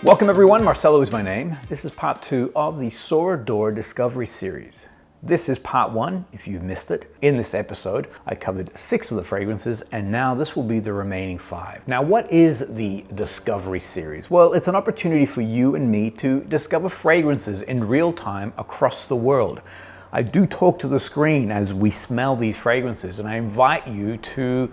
Welcome everyone, Marcelo is my name. This is part 2 of the Sora Dora Discovery Series. This is part 1, if you missed it. In this episode, I covered 6 of the fragrances, and now this will be the remaining 5. Now, what is the Discovery Series? Well, it's an opportunity for you and me to discover fragrances in real time across the world. I do talk to the screen as we smell these fragrances, and I invite you to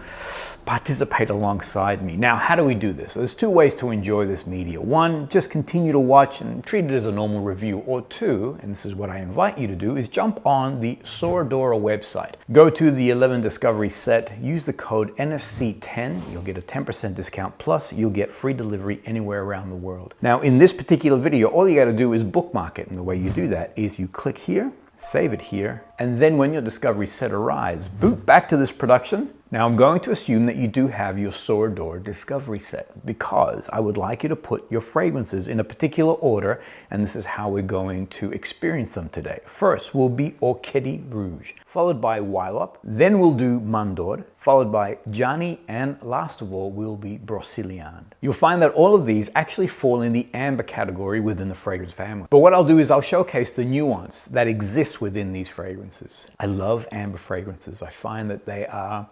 participate alongside me. Now, how do we do this? There's 2 ways to enjoy this media. 1, just continue to watch and treat it as a normal review. Or 2, and this is what I invite you to do, is jump on the Sora Dora website. Go to the 11 Discovery set, use the code NFC10, you'll get a 10% discount, plus you'll get free delivery anywhere around the world. Now, in this particular video, all you gotta do is bookmark it, and the way you do that is you click here, save it here, and then when your Discovery set arrives, boot back to this production. Now I'm going to assume that you do have your Sora Dora Discovery set, because I would like you to put your fragrances in a particular order, and this is how we're going to experience them today. First will be ORCHIDEE Rouge, followed by YLOP, then we'll do MANDORLE, followed by JANY, and last of all will be BROCELIANDE. You'll find that all of these actually fall in the amber category within the fragrance family. But what I'll do is I'll showcase the nuance that exists within these fragrances. I love amber fragrances. I find that they are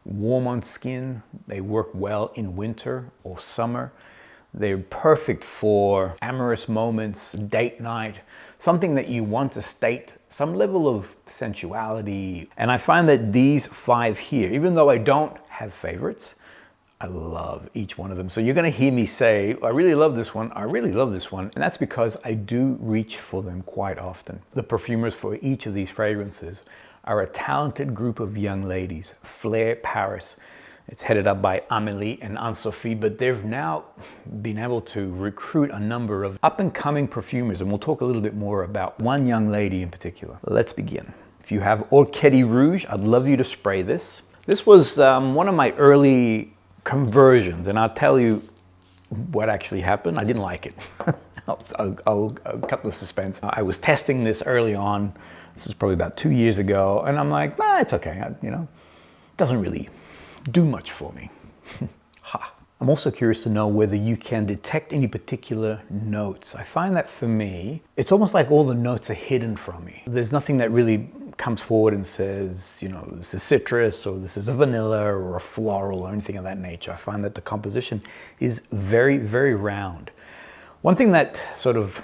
warm on skin, they work well in winter or summer. They're perfect for amorous moments, date night, something that you want to state some level of sensuality. And I find that these 5 here, even though I don't have favorites, I love each one of them. So you're gonna hear me say, I really love this one, I really love this one, and that's because I do reach for them quite often. The perfumers for each of these fragrances are a talented group of young ladies. Flair Paris, it's headed up by Amélie and Anne-Sophie, but they've now been able to recruit a number of up-and-coming perfumers, and we'll talk a little bit more about one young lady in particular. Let's begin. If you have ORCHIDEE Rouge, I'd love you to spray this. This was one of my early conversions, and I'll tell you what actually happened. I didn't like it. I'll cut the suspense. I was testing this early on. This is probably about 2 years ago, and I'm like, it's okay, it doesn't really do much for me. Ha. I'm also curious to know whether you can detect any particular notes. I find that for me, it's almost like all the notes are hidden from me. There's nothing that really comes forward and says, this is citrus, or this is a vanilla, or a floral, or anything of that nature. I find that the composition is very, very round. One thing that sort of,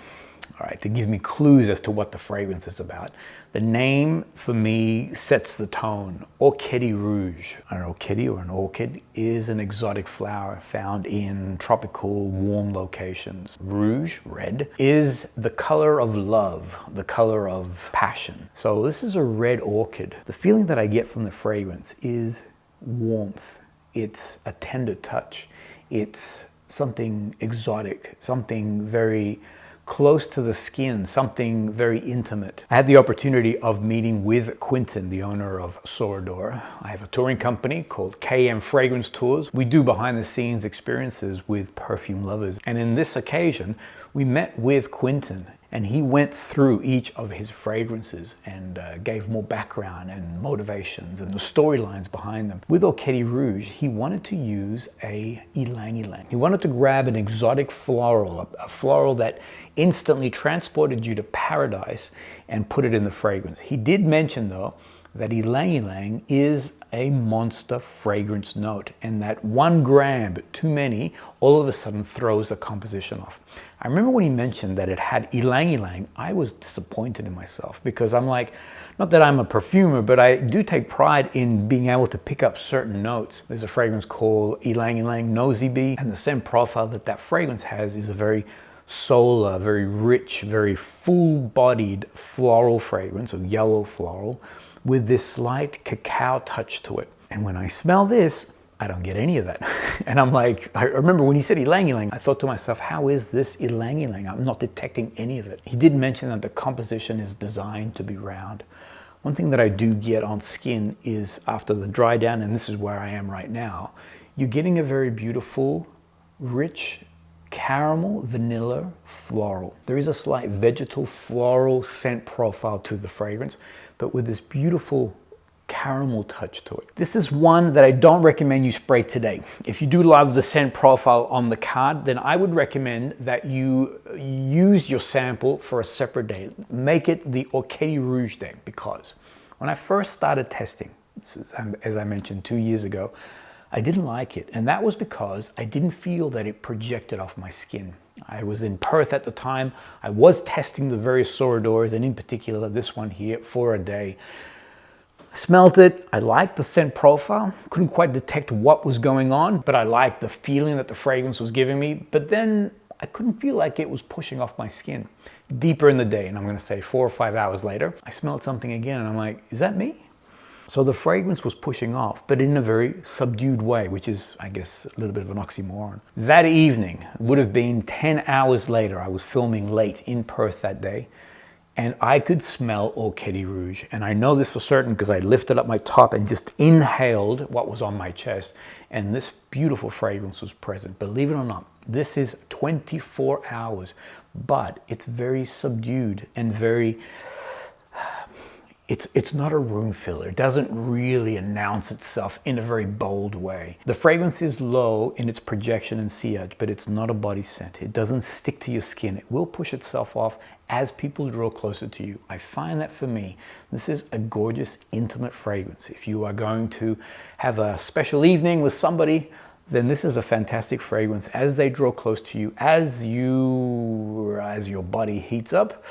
to give me clues as to what the fragrance is about, the name for me sets the tone. ORCHIDEE Rouge, an orchidea or an orchid, is an exotic flower found in tropical warm locations. Rouge, red, is the color of love, the color of passion. So this is a red orchid. The feeling that I get from the fragrance is warmth. It's a tender touch. It's something exotic, something very close to the skin, something very intimate. I had the opportunity of meeting with Quentin, the owner of Sora Dora. I have a touring company called KM Fragrance Tours. We do behind the scenes experiences with perfume lovers. And in this occasion, we met with Quentin, and he went through each of his fragrances and gave more background and motivations and the storylines behind them. With ORCHIDEE Rouge, he wanted to use a ylang ylang. He wanted to grab an exotic floral, a floral that instantly transported you to paradise and put it in the fragrance. He did mention though that ylang ylang is a monster fragrance note, and that 1 gram too many all of a sudden throws the composition off. I remember when he mentioned that it had ylang ylang, I was disappointed in myself, because I'm like, not that I'm a perfumer, but I do take pride in being able to pick up certain notes. There's a fragrance called ylang ylang Nosy Bee, and the scent profile that fragrance has is a very solar, very rich, very full-bodied floral fragrance, or yellow floral, with this slight cacao touch to it. And when I smell this, I don't get any of that. And I'm like, I remember when he said ylang ylang, I thought to myself, how is this ylang ylang? I'm not detecting any of it. He did mention that the composition is designed to be round. One thing that I do get on skin is after the dry down, and this is where I am right now, you're getting a very beautiful, rich, caramel, vanilla, floral. There is a slight vegetal floral scent profile to the fragrance, but with this beautiful caramel touch to it. This is one that I don't recommend you spray today. If you do love the scent profile on the card, then I would recommend that you use your sample for a separate day. Make it the ORCHIDEE Rouge day, because when I first started testing, this is, as I mentioned 2 years ago, I didn't like it. And that was because I didn't feel that it projected off my skin. I was in Perth at the time. I was testing the various Sora Doras, and in particular this one here, for a day. I smelled it. I liked the scent profile. Couldn't quite detect what was going on, but I liked the feeling that the fragrance was giving me. But then I couldn't feel like it was pushing off my skin. Deeper in the day, and I'm going to say 4 or 5 hours later, I smelled something again, and I'm like, is that me? So the fragrance was pushing off, but in a very subdued way, which is, I guess, a little bit of an oxymoron. That evening, would have been 10 hours later, I was filming late in Perth that day, and I could smell ORCHIDEE Rouge. And I know this for certain because I lifted up my top and just inhaled what was on my chest, and this beautiful fragrance was present. Believe it or not, this is 24 hours, but it's very subdued and very... It's not a room filler. It doesn't really announce itself in a very bold way. The fragrance is low in its projection and sillage, but it's not a body scent. It doesn't stick to your skin. It will push itself off as people draw closer to you. I find that for me, this is a gorgeous, intimate fragrance. If you are going to have a special evening with somebody, then this is a fantastic fragrance. As they draw close to you, as your body heats up,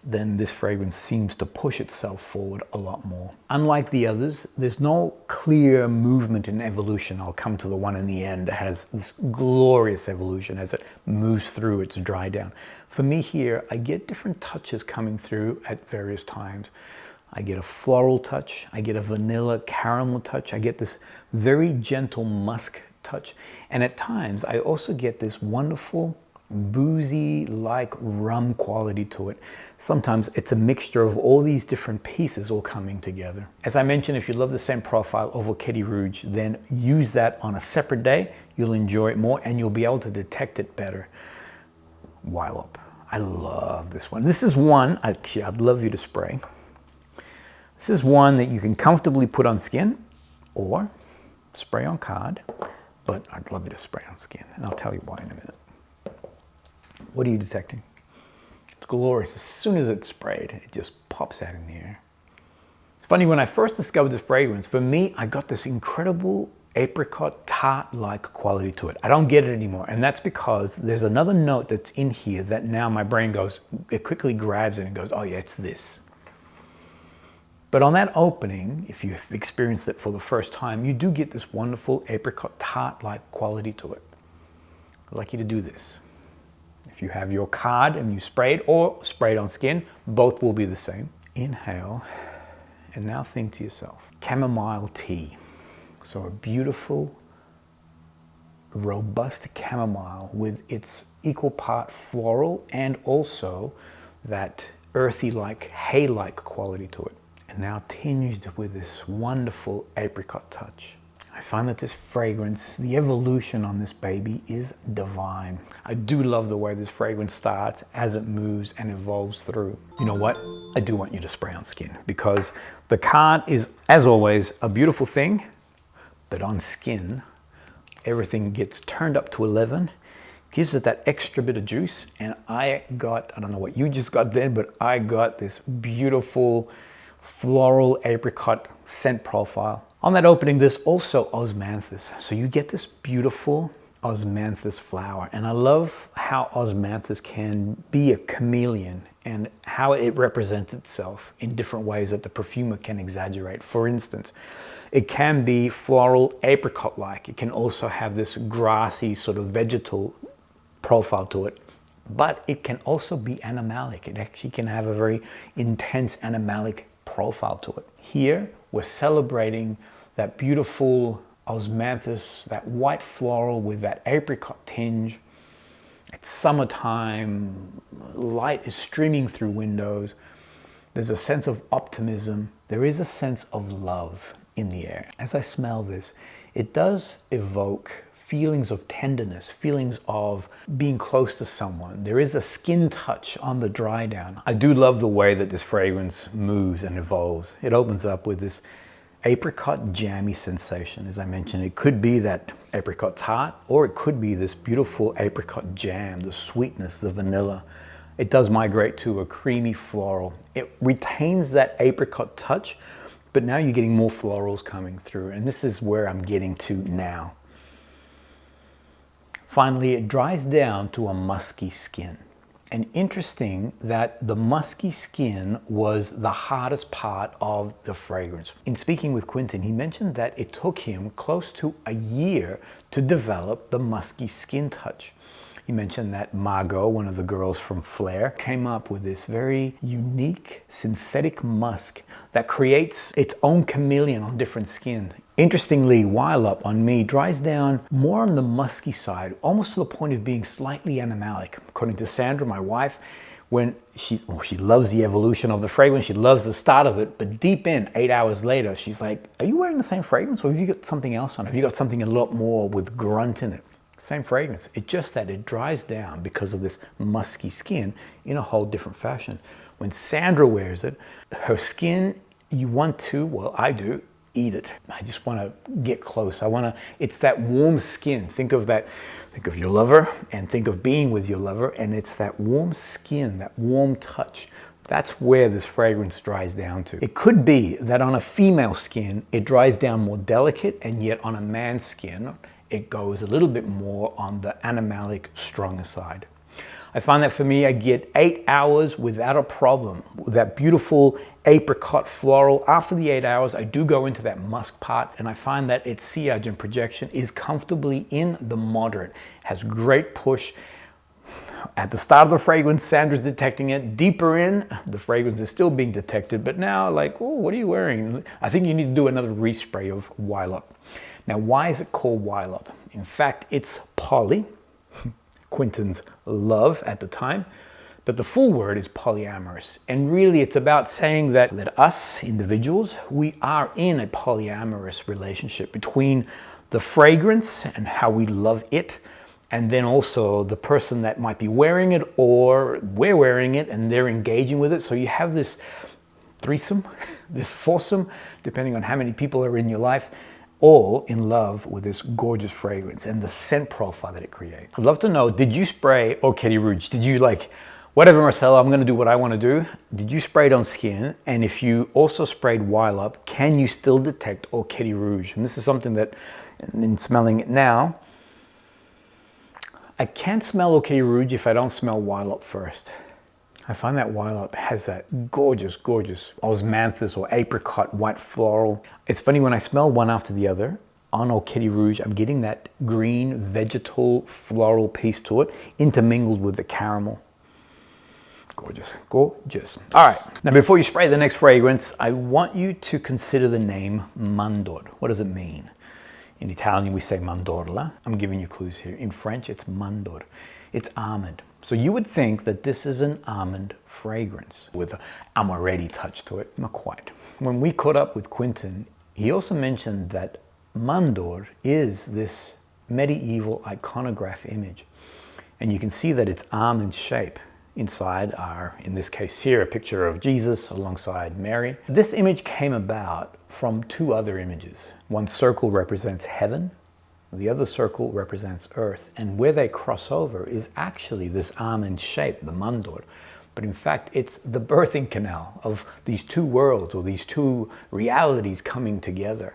then this fragrance seems to push itself forward a lot more. Unlike the others, there's no clear movement in evolution. I'll come to the one in the end that has this glorious evolution as it moves through its dry down. For me here, I get different touches coming through at various times. I get a floral touch, I get a vanilla caramel touch, I get this very gentle musk touch, and at times I also get this wonderful boozy like rum quality to it. Sometimes it's a mixture of all these different pieces all coming together. As I mentioned, if you love the scent profile of ORCHIDEE Rouge, then use that on a separate day. You'll enjoy it more and you'll be able to detect it better. YLOP. I love this one. This is one, actually I'd love you to spray. This is one that you can comfortably put on skin or spray on card, but I'd love you to spray on skin, and I'll tell you why in a minute. What are you detecting? It's glorious. As soon as it's sprayed, it just pops out in the air. It's funny, when I first discovered this fragrance, for me, I got this incredible apricot tart-like quality to it. I don't get it anymore, and that's because there's another note that's in here that now my brain goes, it quickly grabs it and goes, oh yeah, it's this. But on that opening, if you've experienced it for the first time, you do get this wonderful apricot tart-like quality to it. I'd like you to do this. If you have your card and you spray it or spray it on skin, both will be the same. Inhale, and now think to yourself, chamomile tea. So a beautiful, robust chamomile with its equal part floral and also that earthy-like, hay-like quality to it. And now tinged with this wonderful apricot touch. I find that this fragrance, the evolution on this baby is divine. I do love the way this fragrance starts as it moves and evolves through. You know what? I do want you to spray on skin because the card is, as always, a beautiful thing, but on skin, everything gets turned up to 11, gives it that extra bit of juice, and I don't know what you just got then, but I got this beautiful floral apricot scent profile. On that opening, there's also osmanthus. So you get this beautiful osmanthus flower. And I love how osmanthus can be a chameleon and how it represents itself in different ways that the perfumer can exaggerate. For instance, it can be floral apricot-like. It can also have this grassy sort of vegetal profile to it. But it can also be animalic. It actually can have a very intense animalic profile to it. Here, we're celebrating that beautiful osmanthus, that white floral with that apricot tinge. It's summertime, light is streaming through windows. There's a sense of optimism. There is a sense of love in the air. As I smell this, it does evoke feelings of tenderness, feelings of being close to someone. There is a skin touch on the dry down. I do love the way that this fragrance moves and evolves. It opens up with this apricot jammy sensation. As I mentioned, it could be that apricot tart, or it could be this beautiful apricot jam, the sweetness, the vanilla. It does migrate to a creamy floral. It retains that apricot touch, but now you're getting more florals coming through, and this is where I'm getting to now. Finally, it dries down to a musky skin. And interesting that the musky skin was the hardest part of the fragrance. In speaking with Quentin, he mentioned that it took him close to a year to develop the musky skin touch. He mentioned that Margot, one of the girls from Flair, came up with this very unique synthetic musk that creates its own chameleon on different skin. Interestingly, YLOP on me dries down more on the musky side, almost to the point of being slightly animalic. According to Sandra, my wife, when she loves the evolution of the fragrance, she loves the start of it, but deep in, 8 hours later, she's like, are you wearing the same fragrance, or have you got something else on? Have you got something a lot more with grunt in it? Same fragrance. It's just that it dries down because of this musky skin in a whole different fashion. When Sandra wears it, her skin, you want to, well, I do, eat it. I just want to get close. It's that warm skin. Think of your lover and think of being with your lover, and it's that warm skin, that warm touch. That's where this fragrance dries down to. It could be that on a female skin, it dries down more delicate, and yet on a man's skin, it goes a little bit more on the animalic, stronger side. I find that for me, I get 8 hours without a problem with that beautiful apricot floral. After the 8 hours, I do go into that musk part, and I find that its sillage and projection is comfortably in the moderate. It has great push. At the start of the fragrance, Sandra's detecting it. Deeper in, the fragrance is still being detected, but now like, oh, what are you wearing? I think you need to do another respray of YLOP. Now, why is it called YLOP? In fact, it's poly, Quentin's love at the time, but the full word is polyamorous. And really it's about saying that us individuals, we are in a polyamorous relationship between the fragrance and how we love it, and then also the person that might be wearing it, or we're wearing it and they're engaging with it. So you have this threesome, this foursome, depending on how many people are in your life, all in love with this gorgeous fragrance and the scent profile that it creates. I'd love to know, did you spray ORCHIDEE ROUGE? Did you like, whatever Marcelo, I'm gonna do what I wanna do. Did you spray it on skin? And if you also sprayed YLOP, can you still detect ORCHIDEE ROUGE? And this is something that, in smelling it now, I can't smell ORCHIDEE ROUGE if I don't smell YLOP first. I find that YLOP has that gorgeous, gorgeous osmanthus or apricot white floral. It's funny, when I smell one after the other on ORCHIDEE ROUGE, I'm getting that green vegetal floral piece to it, intermingled with the caramel. Gorgeous, gorgeous. All right, now before you spray the next fragrance, I want you to consider the name MANDORLE. What does it mean? In Italian, we say mandorla. I'm giving you clues here. In French, it's mandorle. It's almond. So you would think that this is an almond fragrance with an Ambery touch to it. Not quite. When we caught up with Quentin, he also mentioned that MANDORLE is this medieval iconograph image. And you can see that it's almond shape. Inside are, in this case here, a picture of Jesus alongside Mary. This image came about from two other images. One circle represents heaven, the other circle represents earth, and where they cross over is actually this almond shape, the MANDORLE. But in fact, it's the birthing canal of these two worlds, or these two realities coming together.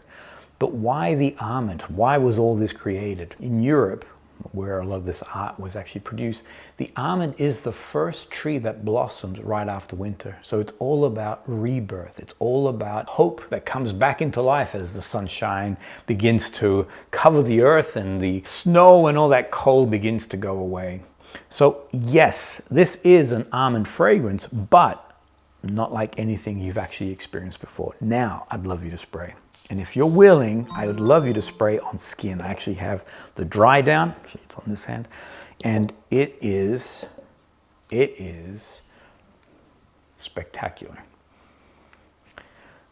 But why the almond? Why was all this created? In Europe, where a lot of this art was actually produced, the almond is the first tree that blossoms right after winter. So it's all about rebirth. It's all about hope that comes back into life as the sunshine begins to cover the earth and the snow and all that cold begins to go away. So yes, this is an almond fragrance, but not like anything you've actually experienced before. Now, I'd love you to spray. And if you're willing, I would love you to spray on skin. I actually have the DRYDOWN, it's on this hand, and it is spectacular.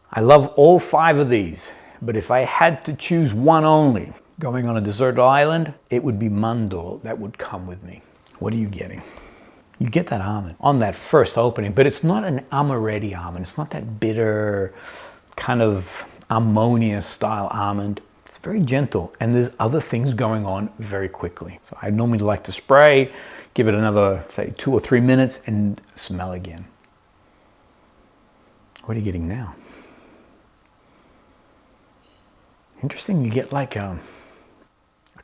I love all 5 of these, but if I had to choose one only, going on a desert island, it would be MANDORLE that would come with me. What are you getting? You get that almond on that first opening, but it's not an Ambery almond. It's not that bitter kind of ammonia style almond. It's very gentle, and there's other things going on very quickly. So I normally like to spray, give it another, say, 2 or 3 minutes, and smell again. What are you getting now? Interesting, you get like a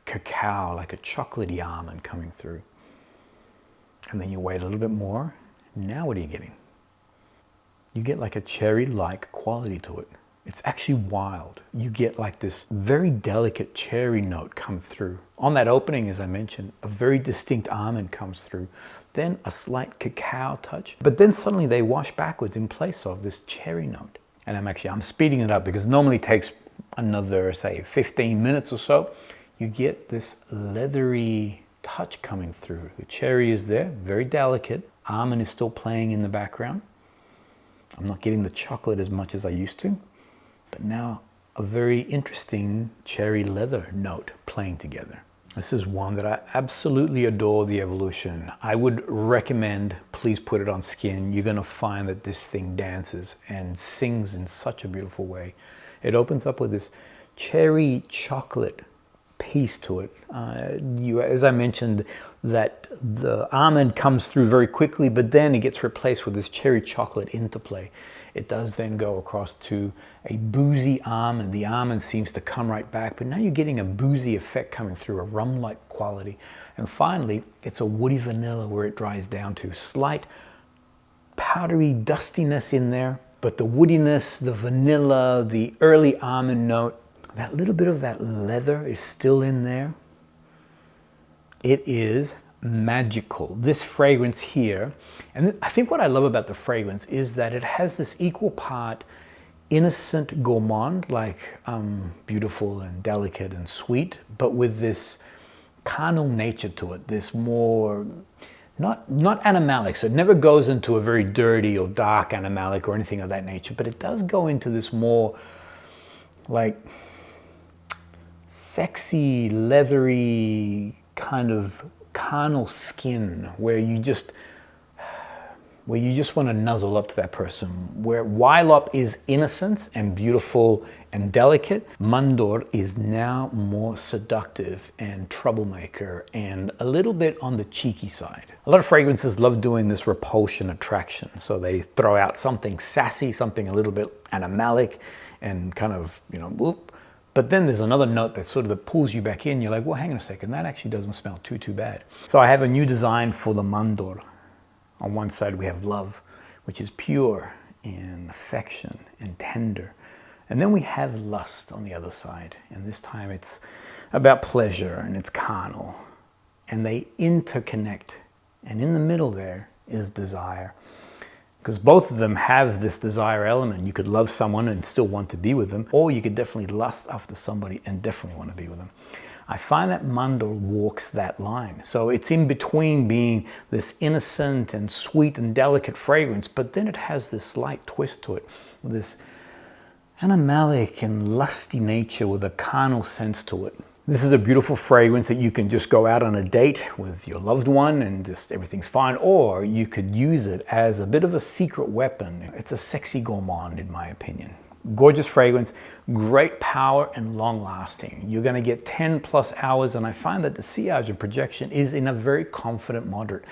cacao, like a chocolatey almond coming through. And then you wait a little bit more. Now what are you getting? You get like a cherry-like quality to it. It's actually wild. You get like this very delicate cherry note come through. On that opening, as I mentioned, a very distinct almond comes through. Then a slight cacao touch. But then suddenly they wash backwards in place of this cherry note. And I'm speeding it up because it normally takes another, say, 15 minutes or so. You get this leathery touch coming through. The cherry is there, very delicate. Almond is still playing in the background. I'm not getting the chocolate as much as I used to. But now a very interesting cherry leather note playing together. This is one that I absolutely adore, the Evolution. I would recommend, please put it on skin. You're gonna find that this thing dances and sings in such a beautiful way. It opens up with this cherry chocolate piece to it. As I mentioned, that the almond comes through very quickly, but then it gets replaced with this cherry chocolate interplay. It does then go across to a boozy almond. The almond seems to come right back, but now you're getting a boozy effect coming through, a rum-like quality. And finally, it's a woody vanilla where it dries down to. Slight powdery dustiness in there, but the woodiness, the vanilla, the early almond note, that little bit of that leather is still in there. It is magical. This fragrance here, and I think what I love about the fragrance is that it has this equal part innocent gourmand, like beautiful and delicate and sweet, but with this carnal nature to it, this more, not animalic, so it never goes into a very dirty or dark animalic or anything of that nature, but it does go into this more like sexy, leathery kind of carnal skin where you just want to nuzzle up to that person. Where YLOP is innocence and beautiful and delicate, MANDORLE is now more seductive and troublemaker and a little bit on the cheeky side. A lot of fragrances love doing this repulsion attraction. So they throw out something sassy, something a little bit animalic and kind of, whoop. But then there's another note that sort of that pulls you back in. You're like, well, hang on a second, that actually doesn't smell too bad. So I have a new design for the MANDORLE. On one side we have love, which is pure and affection and tender. And then we have lust on the other side. And this time it's about pleasure and it's carnal. And they interconnect. And in the middle there is desire. Because both of them have this desire element. You could love someone and still want to be with them, or you could definitely lust after somebody and definitely want to be with them. I find that MANDORLE walks that line. So it's in between being this innocent and sweet and delicate fragrance, but then it has this slight twist to it, this animalic and lusty nature with a carnal sense to it. This is a beautiful fragrance that you can just go out on a date with your loved one and just everything's fine, or you could use it as a bit of a secret weapon. It's a sexy gourmand in my opinion. Gorgeous fragrance, great power and long lasting. You're gonna get 10+ hours, and I find that the sillage and projection is in a very confident moderate.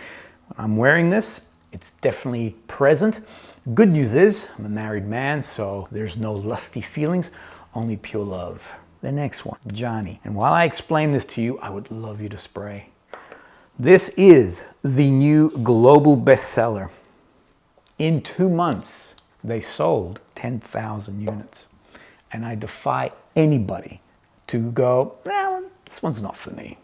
When I'm wearing this, it's definitely present. Good news is I'm a married man, so there's no lusty feelings, only pure love. The next one, JANY. And while I explain this to you, I would love you to spray. This is the new global bestseller. In 2 months, they sold 10,000 units. And I defy anybody to go, well, this one's not for me.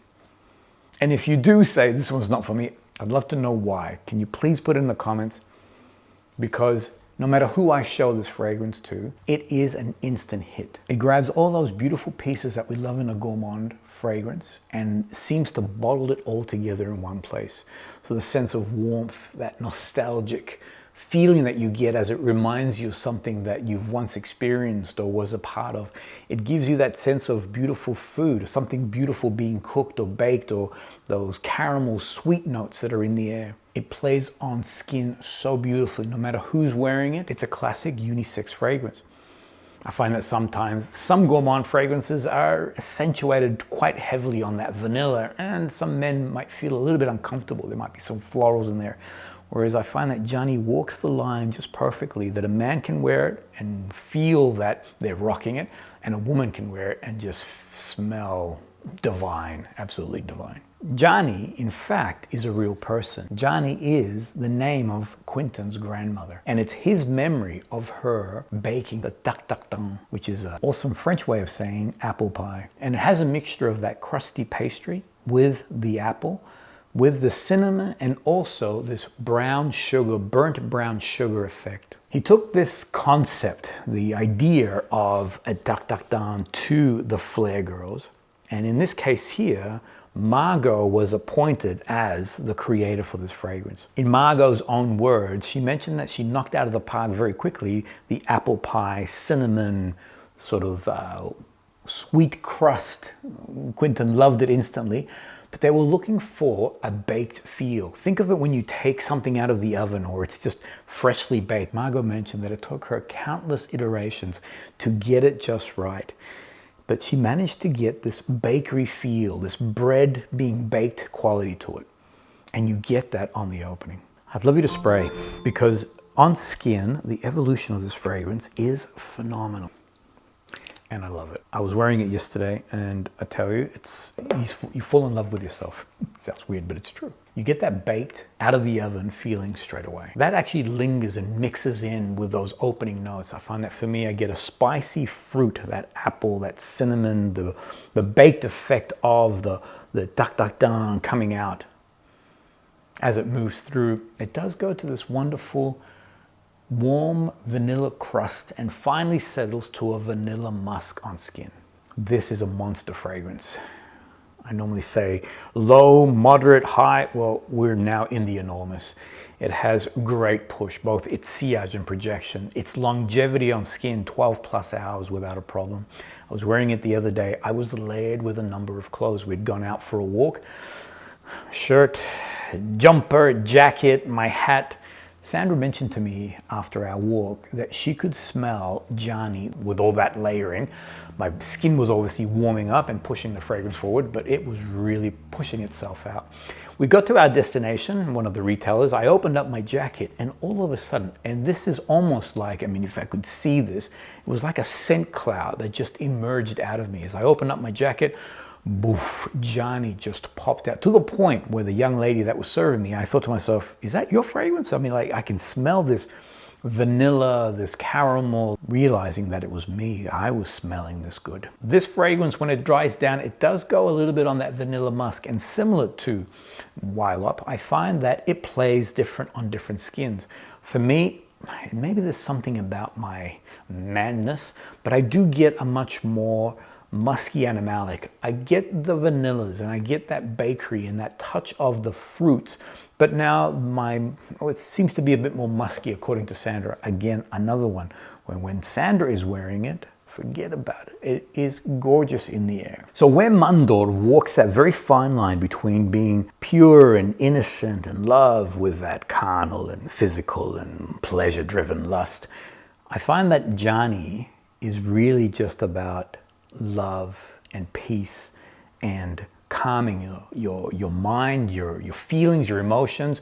And if you do say this one's not for me, I'd love to know why. Can you please put it in the comments? Because no matter who I show this fragrance to, it is an instant hit. It grabs all those beautiful pieces that we love in a gourmand fragrance and seems to bottle it all together in one place. So the sense of warmth, that nostalgic feeling that you get as it reminds you of something that you've once experienced or was a part of. It gives you that sense of beautiful food, something beautiful being cooked or baked, or those caramel sweet notes that are in the air. It plays on skin so beautifully, no matter who's wearing it. It's a classic unisex fragrance. I find that sometimes some gourmand fragrances are accentuated quite heavily on that vanilla, and some men might feel a little bit uncomfortable. There might be some florals in there. Whereas I find that JANY walks the line just perfectly, that a man can wear it and feel that they're rocking it, and a woman can wear it and just smell divine, absolutely divine. JANY, in fact, is a real person. JANY is the name of Quentin's grandmother, and it's his memory of her baking the DRYDOWN, which is an awesome French way of saying apple pie. And it has a mixture of that crusty pastry with the apple, with the cinnamon, and also this brown sugar, burnt brown sugar effect. He took this concept, the idea of a DRYDOWN, to the Flair girls. And in this case here, Margot was appointed as the creator for this fragrance. In Margot's own words, she mentioned that she knocked out of the park very quickly the apple pie, cinnamon, sort of sweet crust. Quentin loved it instantly, but they were looking for a baked feel. Think of it when you take something out of the oven or it's just freshly baked. Margot mentioned that it took her countless iterations to get it just right. But she managed to get this bakery feel, this bread being baked quality to it. And you get that on the opening. I'd love you to spray, because on skin, the evolution of this fragrance is phenomenal. And I love it. I was wearing it yesterday, and I tell you, you fall in love with yourself. It sounds weird, but it's true. You get that baked out of the oven feeling straight away. That actually lingers and mixes in with those opening notes. I find that for me, I get a spicy fruit, that apple, that cinnamon, the baked effect of the DRYDOWN coming out as it moves through. It does go to this wonderful warm vanilla crust and finally settles to a vanilla musk on skin. This is a monster fragrance. I normally say low, moderate, high. Well, we're now in the enormous. It has great push, both its sillage and projection. Its longevity on skin, 12 plus hours without a problem. I was wearing it the other day. I was layered with a number of clothes. We'd gone out for a walk. Shirt, jumper, jacket, my hat. Sandra mentioned to me after our walk that she could smell JANY with all that layering. My skin was obviously warming up and pushing the fragrance forward, but it was really pushing itself out. We got to our destination, one of the retailers. I opened up my jacket, and all of a sudden, and this is almost like, I mean, if I could see this, it was like a scent cloud that just emerged out of me. As I opened up my jacket, boof, JANY just popped out, to the point where the young lady that was serving me, I thought to myself, is that your fragrance? I mean, like, I can smell this vanilla, this caramel, realizing that it was me. I was smelling this good. This fragrance, when it dries down, it does go a little bit on that vanilla musk, and similar to YLOP, I find that it plays different on different skins. For me, maybe there's something about my madness, but I do get a much more musky animalic. I get the vanillas and I get that bakery and that touch of the fruits, but now it seems to be a bit more musky according to Sandra. Again, another one. When Sandra is wearing it, forget about it. It is gorgeous in the air. So where MANDORLE walks that very fine line between being pure and innocent and love with that carnal and physical and pleasure-driven lust, I find that JANY is really just about love and peace and calming your mind, your feelings, your emotions.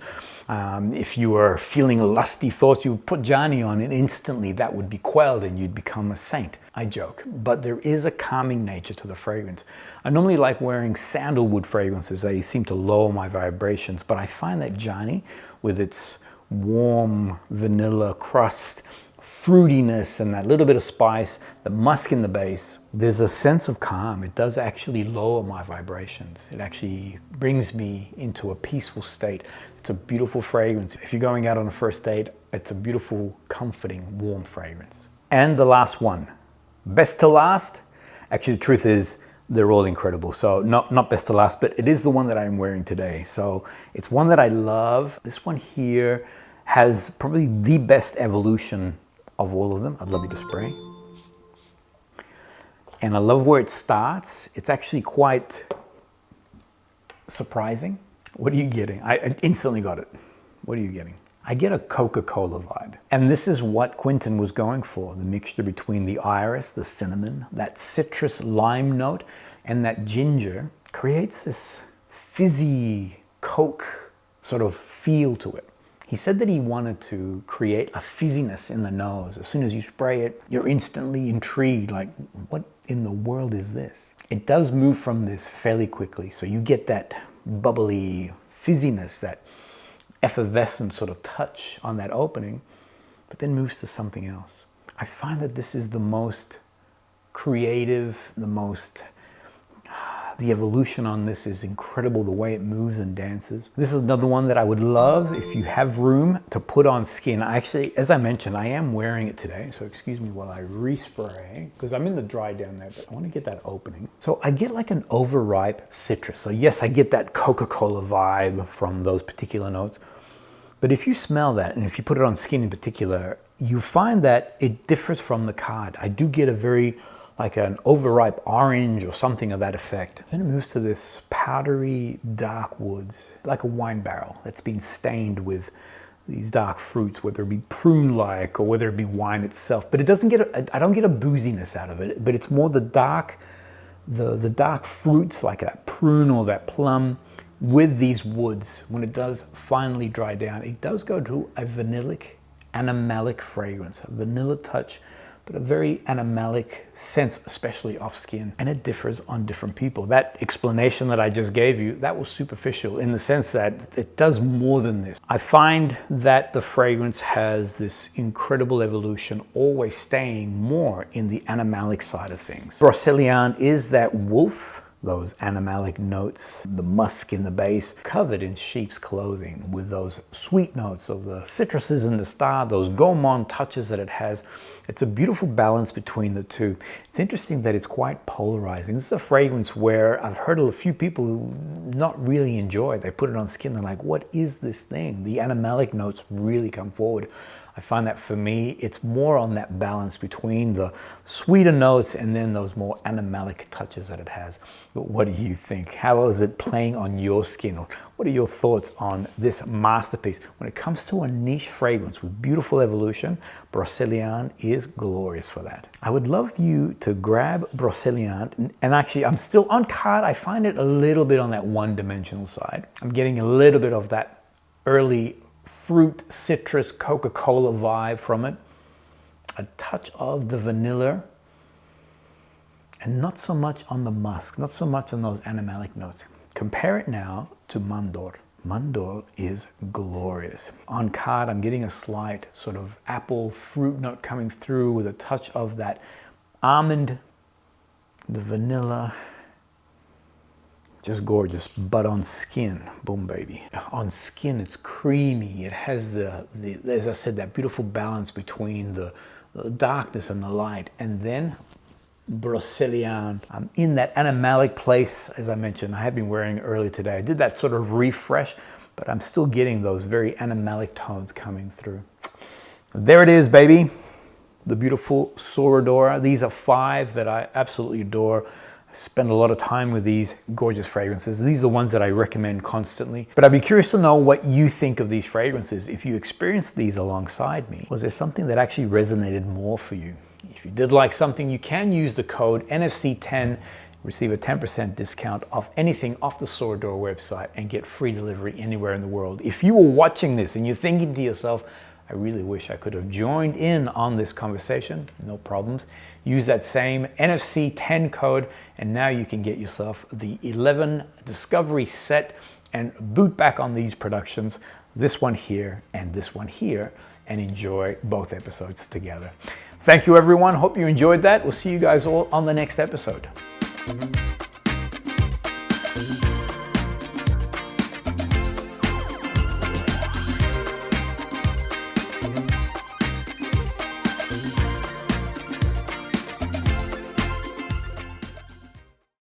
If you are feeling lusty thoughts, you would put JANY on and instantly that would be quelled and you'd become a saint. I joke, but there is a calming nature to the fragrance. I normally like wearing sandalwood fragrances. They seem to lower my vibrations, but I find that JANY, with its warm vanilla crust, fruitiness and that little bit of spice, the musk in the base, there's a sense of calm. It does actually lower my vibrations. It actually brings me into a peaceful state. It's a beautiful fragrance. If you're going out on a first date, it's a beautiful, comforting, warm fragrance. And the last one, best to last. Actually, the truth is they're all incredible. So not best to last, but it is the one that I'm wearing today. So it's one that I love. This one here has probably the best evolution of all of them. I'd love you to spray. And I love where it starts. It's actually quite surprising. What are you getting? I instantly got it. What are you getting? I get a Coca-Cola vibe. And this is what Quentin was going for, the mixture between the iris, the cinnamon, that citrus lime note, and that ginger creates this fizzy Coke sort of feel to it. He said that he wanted to create a fizziness in the nose. As soon as you spray it, you're instantly intrigued, like, what in the world is this? It does move from this fairly quickly, so you get that bubbly fizziness, that effervescent sort of touch on that opening, but then moves to something else. I find that this is the most creative, the evolution on this is incredible, the way it moves and dances. This is another one that I would love if you have room to put on skin. Actually, as I mentioned, I am wearing it today, so excuse me while I respray, because I'm in the dry down there, but I want to get that opening. So I get like an overripe citrus. So yes, I get that Coca-Cola vibe from those particular notes. But if you smell that, and if you put it on skin in particular, you find that it differs from the card. I do get a very, like an overripe orange or something of that effect. Then it moves to this powdery dark woods, like a wine barrel that's been stained with these dark fruits, whether it be prune-like or whether it be wine itself. But it doesn't get, I don't get a booziness out of it, but it's more the dark fruits, like that prune or that plum, with these woods. When it does finally dry down, it does go to a vanillic, animalic fragrance, a vanilla touch, but a very animalic sense, especially off skin. And it differs on different people. That explanation that I just gave you, that was superficial in the sense that it does more than this. I find that the fragrance has this incredible evolution, always staying more in the animalic side of things. Broceliande is that wolf, those animalic notes, the musk in the base, covered in sheep's clothing with those sweet notes of the citruses and the star, those gourmand touches that it has. It's a beautiful balance between the two. It's interesting that it's quite polarizing. This is a fragrance where I've heard a few people who not really enjoy it. They put it on skin, they're like, what is this thing? The animalic notes really come forward. I find that for me, it's more on that balance between the sweeter notes and then those more animalic touches that it has. But what do you think? How is it playing on your skin? Or what are your thoughts on this masterpiece? When it comes to a niche fragrance with beautiful evolution, Broceliande is glorious for that. I would love you to grab Broceliande, and actually I'm still on card. I find it a little bit on that one-dimensional side. I'm getting a little bit of that early fruit, citrus, Coca-Cola vibe from it. A touch of the vanilla, and not so much on the musk, not so much on those animalic notes. Compare it now to MANDORLE. MANDORLE is glorious. On card, I'm getting a slight sort of apple fruit note coming through with a touch of that almond, the vanilla. Just gorgeous, but on skin, boom baby. On skin, it's creamy. It has as I said, that beautiful balance between the darkness and the light. And then Broceliande. I'm in that animalic place, as I mentioned. I have been wearing earlier today. I did that sort of refresh, but I'm still getting those very animalic tones coming through. There it is, baby. The beautiful Sora Dora. These are 5 that I absolutely adore. I spend a lot of time with these gorgeous fragrances. These are the ones that I recommend constantly. But I'd be curious to know what you think of these fragrances. If you experienced these alongside me, was there something that actually resonated more for you? If you did like something, you can use the code NFC10, receive a 10% discount off anything off the Sora Dora website and get free delivery anywhere in the world. If you were watching this and you're thinking to yourself, I really wish I could have joined in on this conversation, no problems. Use that same NFC10 code, and now you can get yourself the 11 Discovery set and boot back on these productions, this one here and this one here, and enjoy both episodes together. Thank you, everyone. Hope you enjoyed that. We'll see you guys all on the next episode.